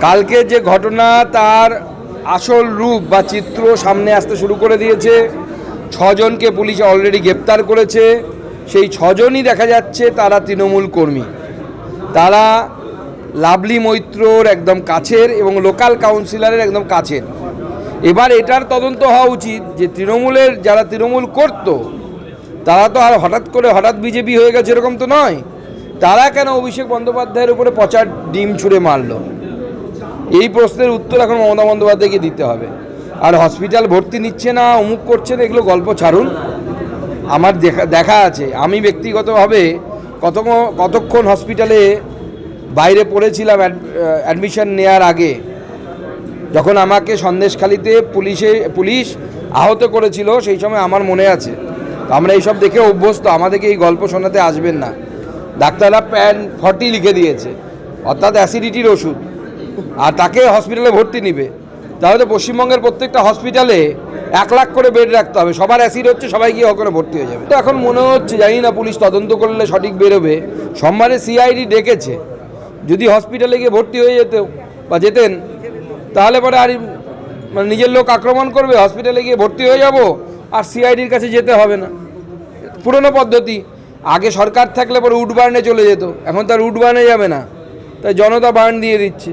কালকে যে ঘটনা তার আসল রূপ বা চিত্র সামনে আসতে শুরু করে দিয়েছে। ছজনকে পুলিশ অলরেডি গ্রেপ্তার করেছে। সেই ছজনই দেখা যাচ্ছে তারা তৃণমূল কর্মী। তারা লাভলি মৈত্রর একদম কাছের এবং লোকাল কাউন্সিলরের একদম কাছের। এবার এটার তদন্ত হওয়া উচিত যে তৃণমূলের যারা তৃণমূল করত তারা তো আর হঠাৎ বিজেপি হয়ে গেছে এরকম তো নয়। তারা কেন অভিষেক বন্দ্যোপাধ্যায়ের উপরে পচার ডিম ছুঁড়ে মারল? এই প্রশ্নের উত্তর এখন মমতা বন্দ্যোপাধ্যায়কে দিতে হবে। আর হসপিটাল ভর্তি নিচ্ছে না, অমুক করছে না, এগুলো গল্প ছাড়ুন। আমার দেখা আছে, আমি ব্যক্তিগতভাবে কতক্ষণ হসপিটালে বাইরে পড়েছিলাম অ্যাডমিশন নেওয়ার আগে, যখন আমাকে সন্দেশখালিতে পুলিশ আহত করেছিল, সেই সময় আমার মনে আছে। তো আমরা এইসব দেখে অভ্যস্ত, আমাদেরকে এই গল্প শোনাতে আসবেন না। ডাক্তাররা প্যান 40 লিখে দিয়েছে, অর্থাৎ অ্যাসিডিটির ওষুধ, আর তাকে হসপিটালে ভর্তি নিবে। তাহলে তো পশ্চিমবঙ্গের প্রত্যেকটা হসপিটালে 1 লাখ করে বেড রাখতে হবে। সবার অ্যাসিড হচ্ছে, সবাই গিয়ে ওখানে ভর্তি হয়ে যাবে। তো এখন মনে হচ্ছে, জানি না পুলিশ তদন্ত করলে সঠিক বেরোবে, সোমবারে সিআইডি ডেকেছে। যদি হসপিটালে গিয়ে ভর্তি হয়ে যেতেন তাহলে পরে আর মানে নিজের লোক আক্রমণ করবে, হসপিটালে গিয়ে ভর্তি হয়ে যাব আর সিআইডির কাছে যেতে হবে না। পুরনো পদ্ধতি। আগে সরকার থাকলে পরে উড বার্নে চলে যেত, এখন তার উড বার্নে যাবে না, তাই জনতা বার্ন দিয়ে দিচ্ছে।